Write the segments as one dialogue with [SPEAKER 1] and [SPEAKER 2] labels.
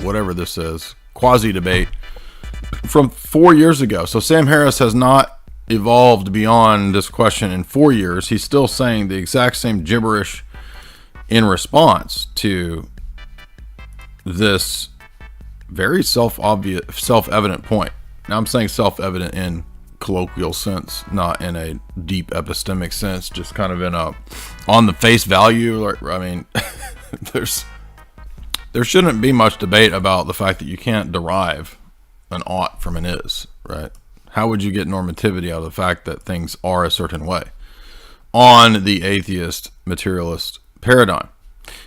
[SPEAKER 1] whatever this is, quasi-debate from 4 years ago. So Sam Harris has not evolved beyond this question in 4 years. He's still saying the exact same gibberish in response to this very self-evident point. Now I'm saying self-evident in colloquial sense, not in a deep epistemic sense, just kind of in a on the face value. I mean, there shouldn't be much debate about the fact that you can't derive an ought from an is, right? How would you get normativity out of the fact that things are a certain way on the atheist materialist paradigm?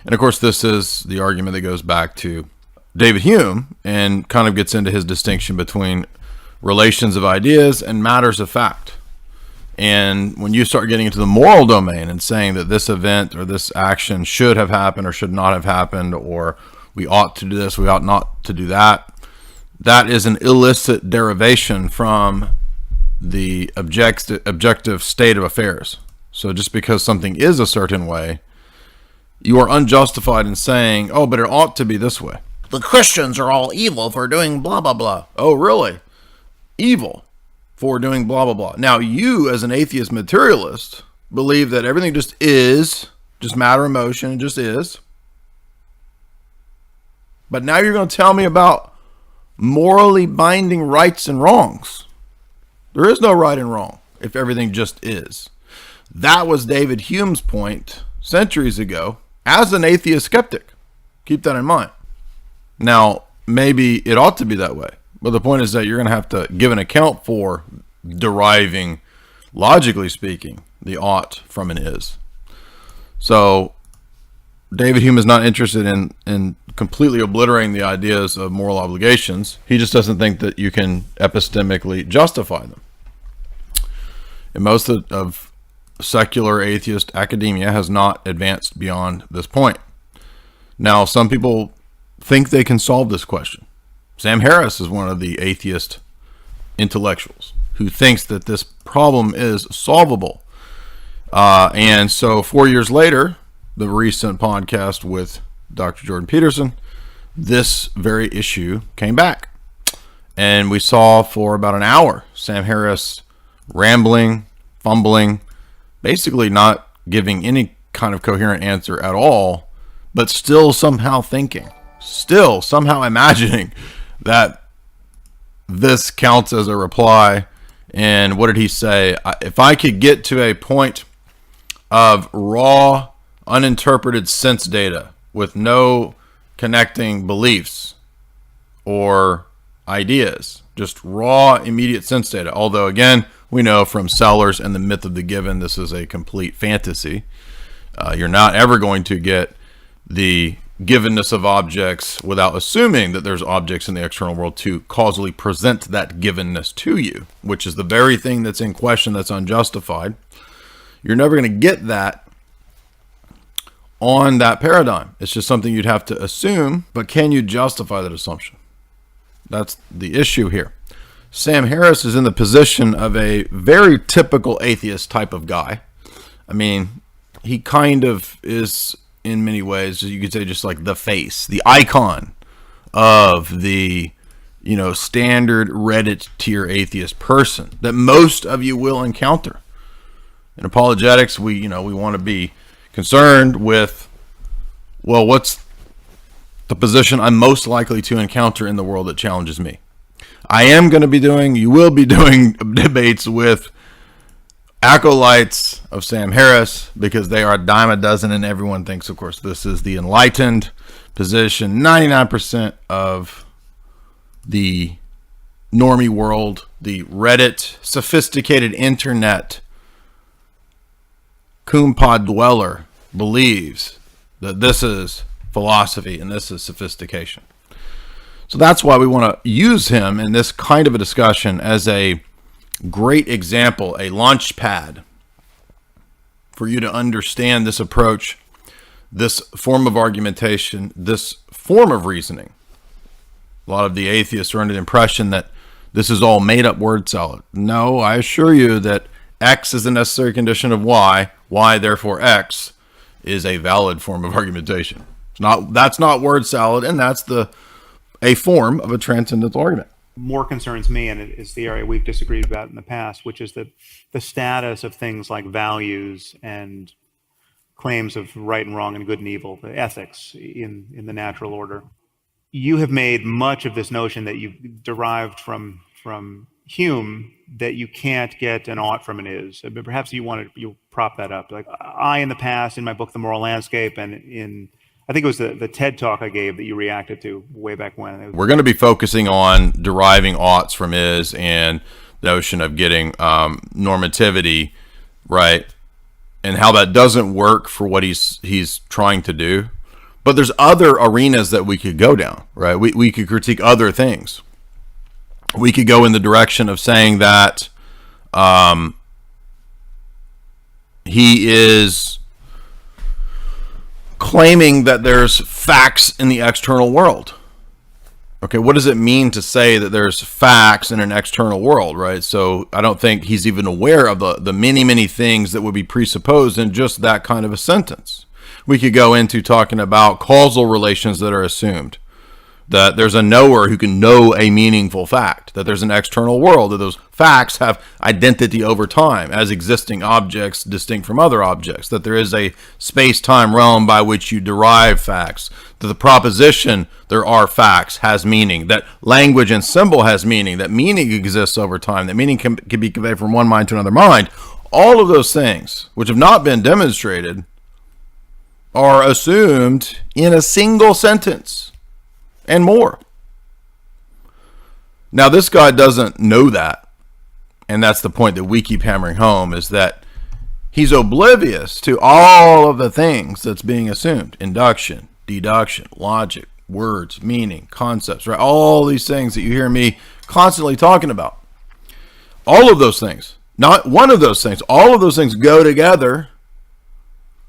[SPEAKER 1] And of course, this is the argument that goes back to David Hume and kind of gets into his distinction between relations of ideas and matters of fact. And when you start getting into the moral domain and saying that this event or this action should have happened or should not have happened, or we ought to do this, we ought not to do that, that is an illicit derivation from the objective state of affairs. So just because something is a certain way, you are unjustified in saying, oh, but it ought to be this way. The Christians are all evil for doing blah, blah, blah. Oh, really? Evil for doing blah, blah, blah. Now, you as an atheist materialist believe that everything just is, just matter and motion, it just is. But now you're going to tell me about morally binding rights and wrongs. There is no right and wrong if everything just is. That was David Hume's point centuries ago as an atheist skeptic. Keep that in mind. Now, maybe it ought to be that way. But the point is that you're going to have to give an account for deriving, logically speaking, the ought from an is. So David Hume is not interested in completely obliterating the ideas of moral obligations. He just doesn't think that you can epistemically justify them. And most of secular atheist academia has not advanced beyond this point. Now, some people think they can solve this question. Sam Harris is one of the atheist intellectuals who thinks that this problem is solvable. And so 4 years later, the recent podcast with Dr. Jordan Peterson, this very issue came back. And we saw for about an hour Sam Harris rambling, fumbling, basically not giving any kind of coherent answer at all, but still somehow thinking, still somehow imagining that this counts as a reply. And what did he say? If I could get to a point of raw, uninterpreted sense data with no connecting beliefs or ideas, just raw, immediate sense data. Although, again, we know from Sellers and the myth of the given, this is a complete fantasy. You're not ever going to get the givenness of objects without assuming that there's objects in the external world to causally present that givenness to you, which is the very thing that's in question, that's unjustified. You're never going to get that on that paradigm. It's just something you'd have to assume, but can you justify that assumption? That's the issue here. Sam Harris is in the position of a very typical atheist type of guy. I mean, he kind of is, in many ways, you could say, just like the face, the icon of the, standard Reddit tier atheist person that most of you will encounter. In apologetics, we want to be concerned with, well, what's the position I'm most likely to encounter in the world that challenges me. You will be doing debates with acolytes of Sam Harris, because they are a dime a dozen, and everyone thinks, of course, this is the enlightened position. 99% of the normie world, the Reddit, sophisticated internet, Kumpad dweller, believes that this is philosophy and this is sophistication. So that's why we want to use him in this kind of a discussion as a great example, a launch pad for you to understand this approach, this form of argumentation, this form of reasoning. A lot of the atheists are under the impression that this is all made up word salad. No, I assure you that X is a necessary condition of Y, Y therefore X is a valid form of argumentation. That's not word salad, and that's the a form of a transcendental argument.
[SPEAKER 2] More concerns me, and it is the area we've disagreed about in the past, which is the status of things like values and claims of right and wrong and good and evil, the ethics in the natural order. You have made much of this notion that you've derived from Hume, that you can't get an ought from an is. But perhaps you prop that up. Like I, in the past, in my book, The Moral Landscape, and I think it was the TED talk I gave that you reacted to way back when.
[SPEAKER 1] We're going to be focusing on deriving oughts from is and the notion of getting normativity, right? And how that doesn't work for what he's trying to do. But there's other arenas that we could go down, right? We could critique other things. We could go in the direction of saying that he is claiming that there's facts in the external world. Okay, what does it mean to say that there's facts in an external world, right? So I don't think he's even aware of the many, many things that would be presupposed in just that kind of a sentence. We could go into talking about causal relations that are assumed, that there's a knower who can know a meaningful fact, that there's an external world, that those facts have identity over time as existing objects distinct from other objects, that there is a space-time realm by which you derive facts, that the proposition there are facts has meaning, that language and symbol has meaning, that meaning exists over time, that meaning can be conveyed from one mind to another mind. All of those things, which have not been demonstrated, are assumed in a single sentence and more. Now, this guy doesn't know that, and that's the point that we keep hammering home, is that he's oblivious to all of the things that's being assumed: induction, deduction, logic, words, meaning, concepts, right? All these things that you hear me constantly talking about. All of those things, not one of those things, all of those things go together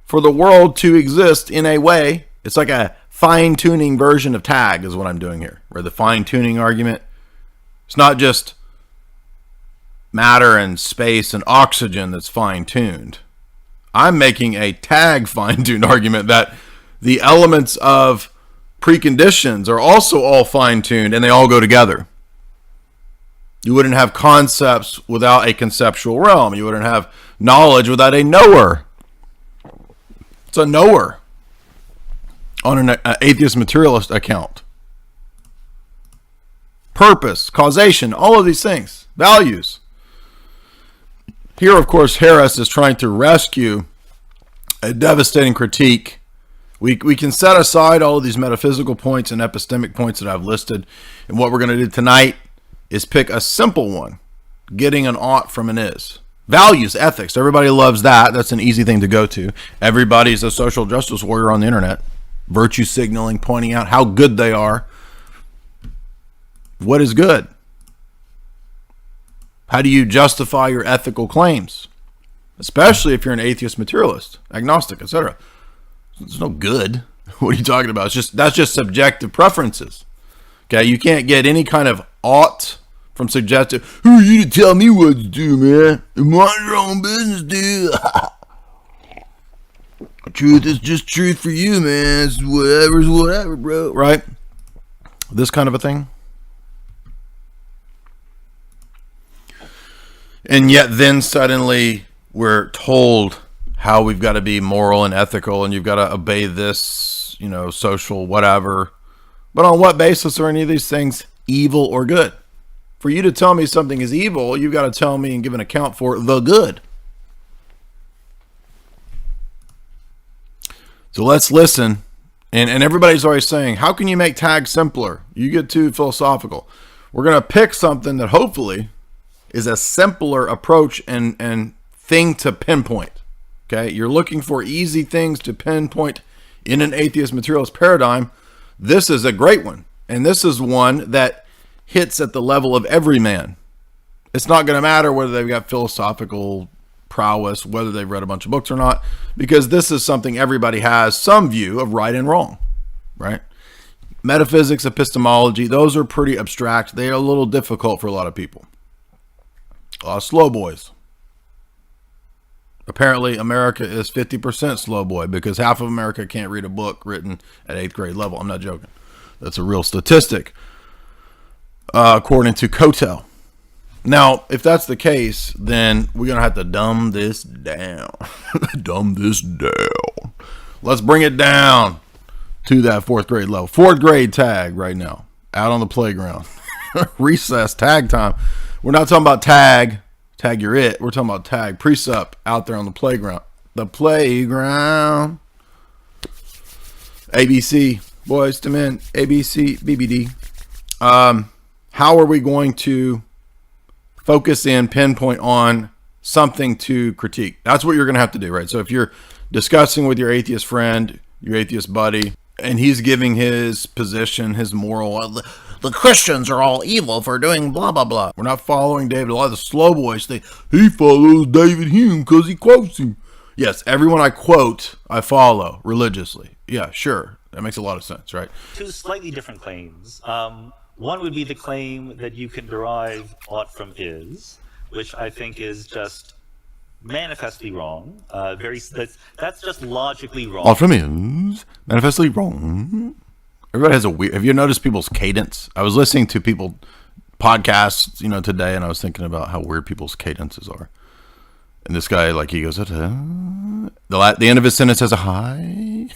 [SPEAKER 1] for the world to exist in a way. It's like a fine-tuning version of tag is what I'm doing here, where the fine-tuning argument, it's not just matter and space and oxygen that's fine-tuned. I'm making a tag fine-tuned argument that the elements of preconditions are also all fine-tuned and they all go together. You wouldn't have concepts without a conceptual realm. You wouldn't have knowledge without a knower. It's a knower on an atheist materialist account. Purpose, causation, all of these things, values. Here, of course, Harris is trying to rescue a devastating critique. We can set aside all of these metaphysical points and epistemic points that I've listed, and what we're going to do tonight is pick a simple one, getting an ought from an is. Values, ethics, everybody loves that. That's an easy thing to go to. Everybody's a social justice warrior on the internet. Virtue signaling, pointing out how good they are. What is good? How do you justify your ethical claims? Especially if you're an atheist materialist, agnostic, etc. There's no good. What are you talking about? That's just subjective preferences. Okay, you can't get any kind of ought from subjective. Who are you to tell me what to do, man? Mind your own business, dude. Truth is just truth for you, man. It's whatever's whatever, bro. Right? This kind of a thing. And yet then suddenly we're told how we've got to be moral and ethical, and you've got to obey this, social whatever. But on what basis are any of these things evil or good? For you to tell me something is evil, you've got to tell me and give an account for the good. So let's listen. And everybody's always saying, how can you make tag simpler? You get too philosophical. We're going to pick something that hopefully is a simpler approach and thing to pinpoint. Okay, you're looking for easy things to pinpoint in an atheist materialist paradigm. This is a great one. And this is one that hits at the level of every man. It's not going to matter whether they've got philosophical prowess, whether they've read a bunch of books or not, because this is something everybody has some view of right and wrong, right? Metaphysics, epistemology, those are pretty abstract. They are a little difficult for a lot of people. A lot of slow boys. Apparently, America is 50% slow boy because half of America can't read a book written at 8th grade level. I'm not joking. That's a real statistic, according to Cotel. Now, if that's the case, then we're going to have to dumb this down. Dumb this down. Let's bring it down to that 4th grade level. 4th grade tag right now. Out on the playground. Recess, tag time. We're not talking about tag you're it. We're talking about tag, precept, out there on the playground. The playground. ABC, boys to men, ABC, BBD. How are we going to focus in, pinpoint on something to critique? That's what you're going to have to do, right? So if you're discussing with your atheist friend, your atheist buddy, and he's giving his position, his moral, the Christians are all evil for doing blah, blah, blah. We're not following David. A lot of the slow boys think he follows David Hume because he quotes him. Yes, everyone I quote, I follow religiously. Yeah, sure. That makes a lot of sense, right?
[SPEAKER 3] Two slightly different claims. One would be the claim that you can derive ought from is, which I think is just manifestly wrong. That's just logically wrong.
[SPEAKER 1] Ought from is manifestly wrong. Everybody has a weird. Have you noticed people's cadence? I was listening to people podcasts, today, and I was thinking about how weird people's cadences are. And this guy, he goes, the end of his sentence has a high.